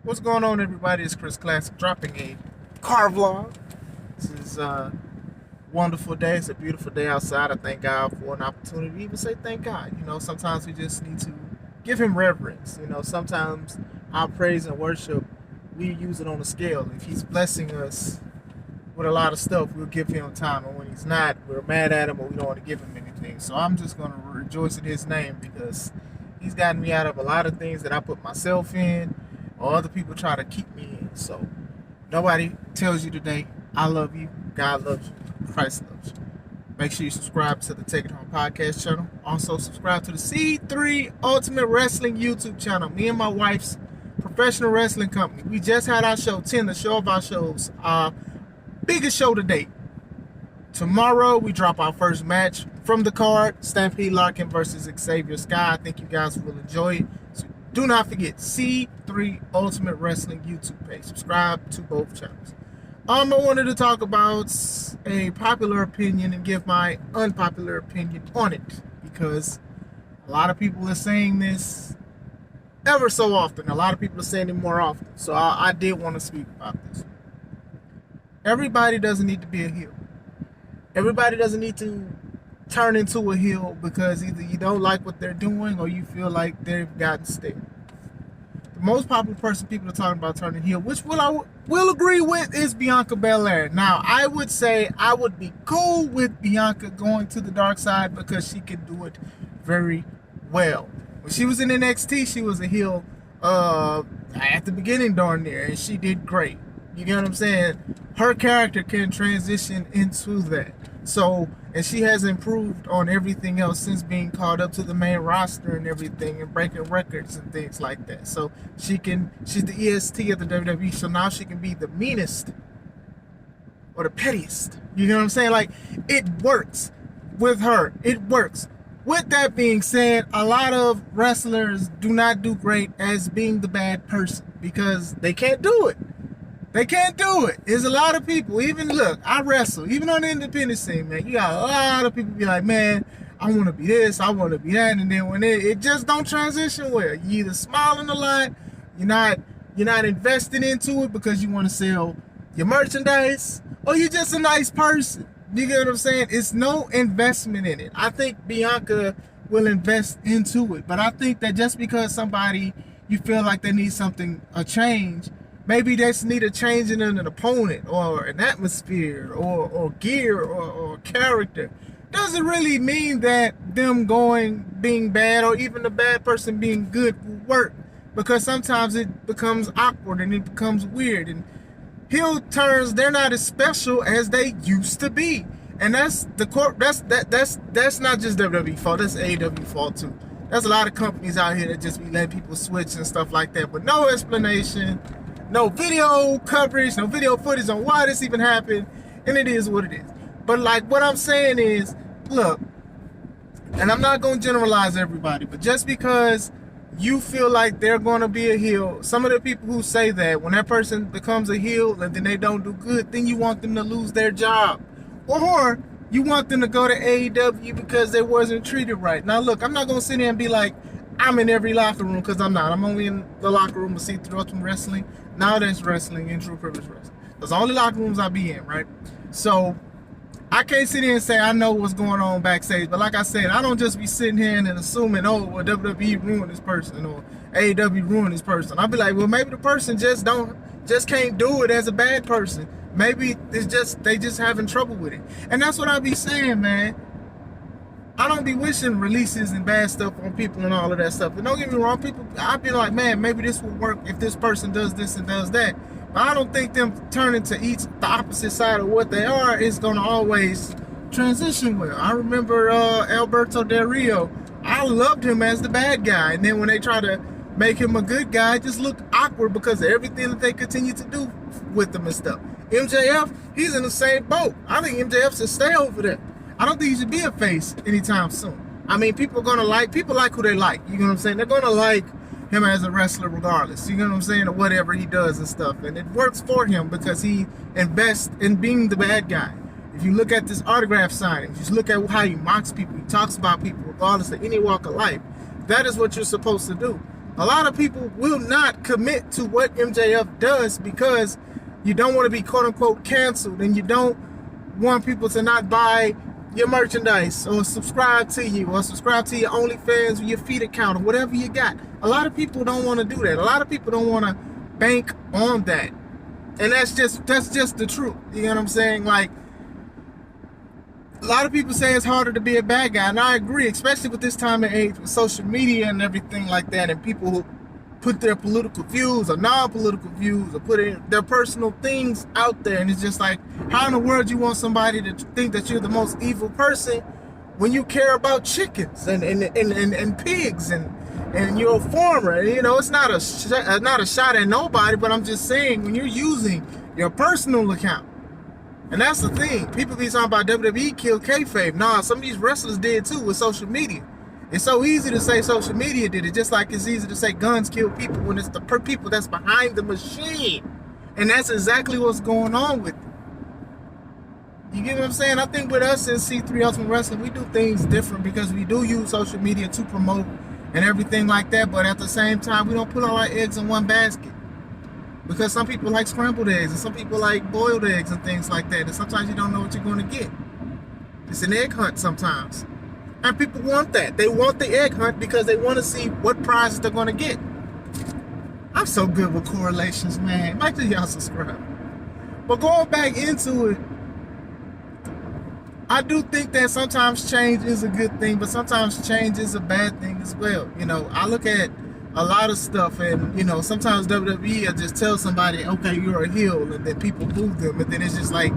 What's going on, everybody? It's Chris Classic dropping a car vlog. This is a wonderful day. It's a beautiful day outside. I thank God for an opportunity to even say thank God. You know, sometimes we just need to give Him reverence. You know, sometimes our praise and worship, we use it on a scale. If He's blessing us with a lot of stuff, we'll give Him time. And when He's not, we're mad at Him or we don't want to give Him anything. So I'm just going to rejoice in His name because He's gotten me out of a lot of things that I put myself in or other people try to keep me in. So nobody tells you today, I love you, God loves you, Christ loves you. Make sure you subscribe to the Take It Home podcast channel. Also subscribe to the C3 Ultimate Wrestling YouTube channel. Me and my wife's professional wrestling company. We just had our show 10, the show of our shows. Our biggest show to date. Tomorrow we drop our first match from the card, Stampede Larkin versus Xavier Sky. I think you guys will enjoy it. So do not forget, C3 Ultimate Wrestling YouTube page. Subscribe to both channels. I wanted to talk about a popular opinion and give my unpopular opinion on it because a lot of people are saying this ever so often. A lot of people are saying it more often. So I did want to speak about this. Everybody doesn't need to be a heel. Everybody doesn't need to turn into a heel because either you don't like what they're doing or you feel like they've gotten stale. The most popular person people are talking about turning heel, which I will agree with, is Bianca Belair. Now, I would say I would be cool with Bianca going to the dark side because she can do it very well. When she was in NXT, she was a heel at the beginning darn near, and she did great. You get what I'm saying? Her character can transition into that. So, and she has improved on everything else since being called up to the main roster and everything and breaking records and things like that. So she's the EST of the WWE, so now she can be the meanest or the pettiest. You know what I'm saying? Like, it works with her. It works. With that being said, a lot of wrestlers do not do great as being the bad person because they can't do it. They can't do it. There's a lot of people, even look, I wrestle, even on the independent scene, man. You got a lot of people be like, man, I want to be this, I want to be that, and then when it just don't transition well. You either smiling a lot, you're not investing into it because you want to sell your merchandise, or you're just a nice person. You get what I'm saying? It's no investment in it. I think Bianca will invest into it, but I think that just because somebody, you feel like they need something, a change, maybe they just need a change in an opponent or an atmosphere or gear or character. Doesn't really mean that them being bad or even the bad person being good will work, because sometimes it becomes awkward and it becomes weird, and heel turns, they're not as special as they used to be. And that's not just WWE fault, that's AEW fault too. There's a lot of companies out here that just be letting people switch and stuff like that with no explanation, no video coverage, no video footage on why this even happened, and it is what it is. But like what I'm saying is, look, and I'm not going to generalize everybody, but just because you feel like they're going to be a heel, some of the people who say that, when that person becomes a heel and then they don't do good, then you want them to lose their job. Or you want them to go to AEW because they wasn't treated right. Now look, I'm not going to sit there and be like, I'm in every locker room, because I'm not. I'm only in the locker room of C3 Ultimate Wrestling. Now that's wrestling and True Privilege Wrestling. Those are the only locker rooms I be in, right? So I can't sit here and say I know what's going on backstage. But like I said, I don't just be sitting here and assuming, oh, well, WWE ruined this person or AEW ruined this person. I'll be like, well, maybe the person just can't do it as a bad person. Maybe they just having trouble with it. And that's what I be saying, man. I don't be wishing releases and bad stuff on people and all of that stuff. And don't get me wrong, I be like, man, maybe this will work if this person does this and does that. But I don't think them turning to the opposite side of what they are is going to always transition well. I remember Alberto Del Rio. I loved him as the bad guy. And then when they try to make him a good guy, it just looked awkward because of everything that they continue to do with him and stuff. MJF, he's in the same boat. I think MJF should stay over there. I don't think he should be a face anytime soon. I mean, people like who they like. You know what I'm saying? They're going to like him as a wrestler regardless. You know what I'm saying? Or whatever he does and stuff. And it works for him because he invests in being the bad guy. If you look at this autograph signing, just look at how he mocks people. He talks about people regardless of any walk of life. That is what you're supposed to do. A lot of people will not commit to what MJF does because you don't want to be quote unquote canceled, and you don't want people to not buy your merchandise or subscribe to you or subscribe to your OnlyFans or your feed account or whatever you got. A lot of people don't want to do that. A lot of people don't want to bank on that. And that's just the truth. You know what I'm saying? Like, a lot of people say it's harder to be a bad guy, and I agree, especially with this time and age with social media and everything like that, and people who put their political views or non-political views or put in their personal things out there. And it's just like, how in the world you want somebody to think that you're the most evil person when you care about chickens and pigs and you're a farmer? You know, it's not a shot at nobody, but I'm just saying, when you're using your personal account, and that's the thing, people be talking about WWE killed kayfabe. Nah, some of these wrestlers did too with social media. It's so easy to say social media did it, just like it's easy to say guns kill people when it's the people that's behind the machine. And that's exactly what's going on with it. You get what I'm saying? I think with us in C3 Ultimate Wrestling, we do things different because we do use social media to promote and everything like that, but at the same time, we don't put all our eggs in one basket. Because some people like scrambled eggs, and some people like boiled eggs and things like that, and sometimes you don't know what you're going to get. It's an egg hunt sometimes. And people want that. They want the egg hunt because they want to see what prizes they're going to get. I'm so good with correlations, man. Make sure y'all subscribe. But going back into it, I do think that sometimes change is a good thing, but sometimes change is a bad thing as well. You know, I look at a lot of stuff, and, you know, sometimes WWE will just tell somebody, okay, you're a heel, and then people boo them, and then it's just like,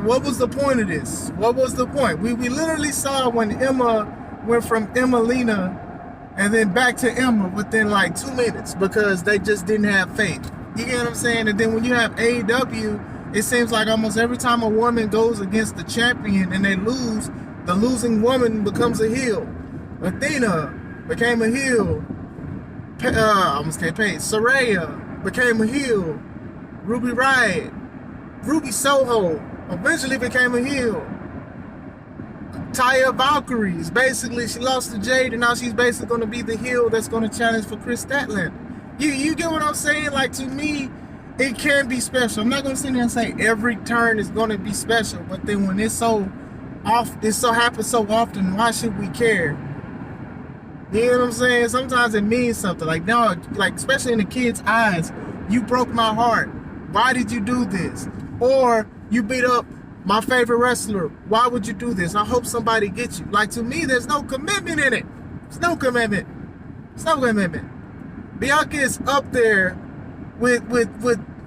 what was the point of this? What was the point? We literally saw when Emma went from Emmalina and then back to Emma within like 2 minutes because they just didn't have faith. You get what I'm saying? And then when you have AEW, it seems like almost every time a woman goes against the champion and they lose, the losing woman becomes a heel. Athena became a heel. I almost can't pay. Saraya became a heel. Ruby Riott, Ruby Soho eventually became a heel. Taya Valkyries, basically, she lost to Jade, and now she's basically going to be the heel that's going to challenge for Chris Statlander. You get what I'm saying? Like, to me, it can be special. I'm not going to sit there and say every turn is going to be special, but then when it's so happens so often, why should we care? You know what I'm saying? Sometimes it means something. Like, no, like, especially in the kid's eyes, you broke my heart. Why did you do this? Or you beat up my favorite wrestler. Why would you do this? I hope somebody gets you. Like, to me, there's no commitment in it. There's no commitment. There's no commitment. Bianca is up there with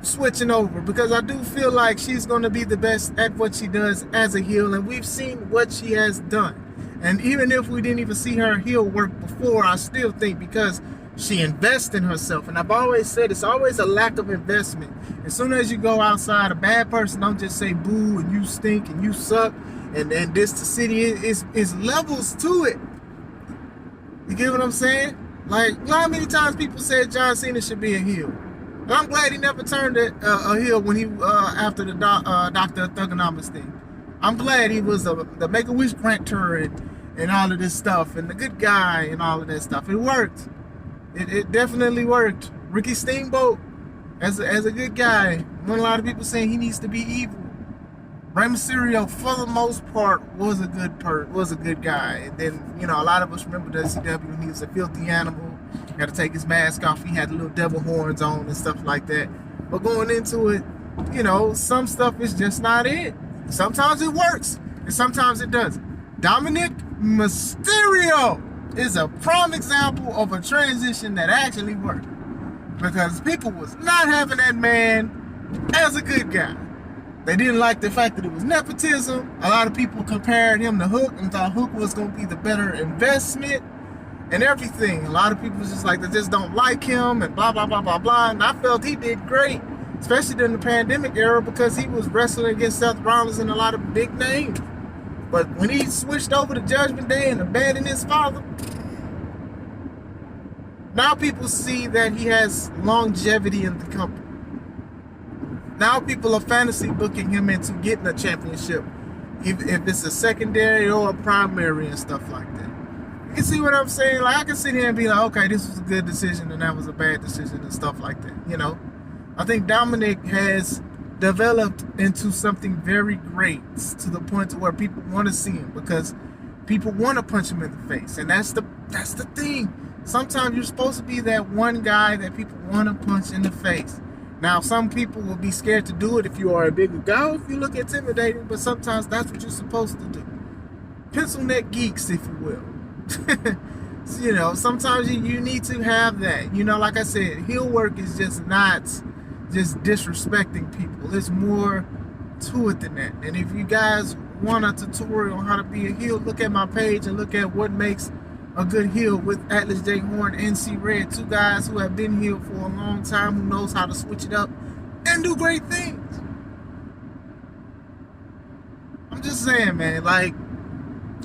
switching over, because I do feel like she's going to be the best at what she does as a heel, and we've seen what she has done. And even if we didn't even see her heel work before, I still think because she invests in herself. And I've always said it's always a lack of investment. As soon as you go outside, a bad person don't just say boo and you stink and you suck and this the city is levels to it. You get what I'm saying? Like, how many times people said John Cena should be a heel? And I'm glad he never turned a heel when he after the Dr. Thugonomics thing. I'm glad he was the Make-A-Wish grantor and all of this stuff and the good guy and all of that stuff. It worked. It definitely worked. Ricky Steamboat, as a good guy, when a lot of people saying he needs to be evil. Rey Mysterio, for the most part, was a good guy. And then, you know, a lot of us remember WCW when he was a filthy animal. Got to take his mask off. He had the little devil horns on and stuff like that. But going into it, you know, some stuff is just not it. Sometimes it works, and sometimes it doesn't. Dominic Mysterio is a prime example of a transition that actually worked, because people was not having that man as a good guy. They didn't like the fact that it was nepotism. A lot of people compared him to Hook and thought Hook was going to be the better investment and everything. A lot of people was just like, they just don't like him and blah, blah, blah, blah, blah. And I felt he did great, especially during the pandemic era, because he was wrestling against Seth Rollins and a lot of big names. But when he switched over to Judgment Day and abandoned his father, now people see that he has longevity in the company. Now people are fantasy booking him into getting a championship, if it's a secondary or a primary and stuff like that. You can see what I'm saying? Like, I can sit here and be like, okay, this was a good decision and that was a bad decision and stuff like that, you know? I think Dominic has developed into something very great to the point to where people want to see him because people want to punch him in the face. And that's the thing. Sometimes you're supposed to be that one guy that people want to punch in the face. Now, some people will be scared to do it if you are a bigger guy, if you look intimidating, but sometimes that's what you're supposed to do. Pencil neck geeks, if you will. So, you know, sometimes you need to have that. You know, like I said, heel work is just not just disrespecting people. It's more to it than that. And if you guys want a tutorial on how to be a heel, look at my page and look at what makes a good heel with Atlas J. Horn and C. Red, two guys who have been heel for a long time, who knows how to switch it up and do great things. I'm just saying, man, like,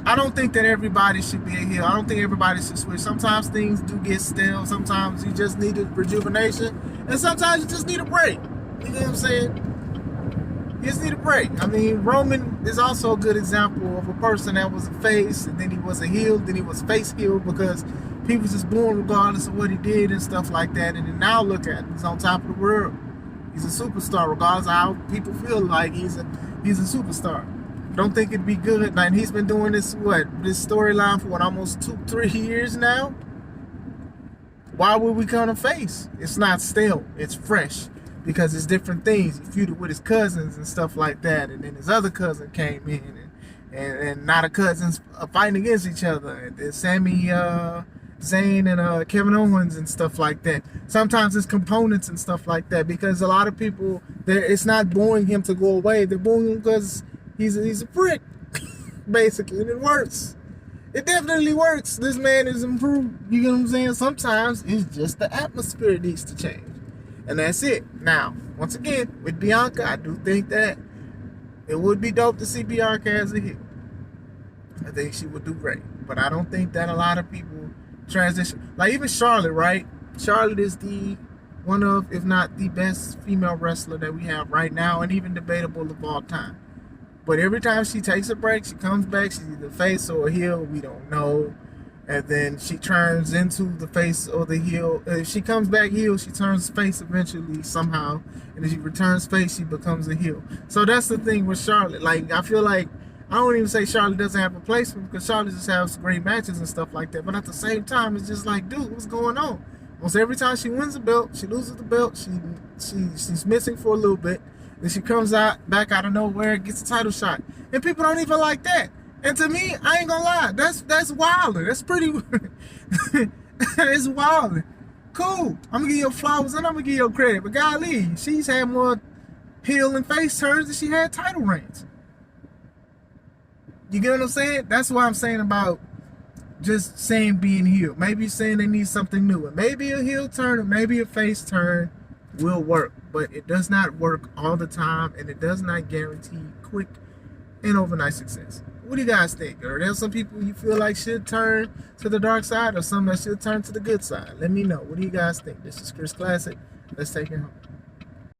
I don't think that everybody should be a heel. I don't think everybody should switch. Sometimes things do get stale. Sometimes you just need a rejuvenation. And sometimes you just need a break. You know what I'm saying? You just need a break. I mean, Roman is also a good example of a person that was a face, and then he was a heel, then he was face heel because he was just born regardless of what he did and stuff like that. And then now look at him. He's on top of the world. He's a superstar regardless of how people feel like he's a superstar. Don't think it'd be good. And he's been doing this storyline for almost 2-3 years now. Why would we come to face? It's not stale. It's fresh because it's different things. He feuded with his cousins and stuff like that, and then his other cousin came in, and now the cousins are fighting against each other. And then Sami Zayn and Kevin Owens and stuff like that. Sometimes it's components and stuff like that because a lot of people, it's not booing him to go away. They're booing him because he's a prick, basically, and it works. It definitely works. This man is improved. You get what I'm saying? Sometimes it's just the atmosphere needs to change. And that's it. Now, once again, with Bianca, I do think that it would be dope to see Bianca as a heel. I think she would do great. But I don't think that a lot of people transition. Like even Charlotte, right? Charlotte is one of, if not the best female wrestler that we have right now, and even debatable of all time. But every time she takes a break, she comes back, she's either face or a heel, we don't know. And then she turns into the face or the heel. If she comes back heel, she turns face eventually somehow. And if she returns face, she becomes a heel. So that's the thing with Charlotte. Like, I feel like, I don't even say Charlotte doesn't have a placement because Charlotte just has great matches and stuff like that. But at the same time, it's just like, dude, what's going on? Almost every time she wins a belt, she loses the belt, she's missing for a little bit. Then she comes back out of nowhere, gets a title shot. And people don't even like that. And to me, I ain't gonna lie, that's wilder. That's pretty it's wilder. Cool. I'm gonna give you flowers and I'm gonna give you credit. But golly, she's had more heel and face turns than she had title reigns. You get what I'm saying? That's what I'm saying about just saying being heel. Maybe saying they need something new. And maybe a heel turn or maybe a face turn will work. But it does not work all the time, and it does not guarantee quick and overnight success. What do you guys think? Are there some people you feel like should turn to the dark side or some that should turn to the good side? Let me know. What do you guys think? This is Chris Classic. Let's take it home.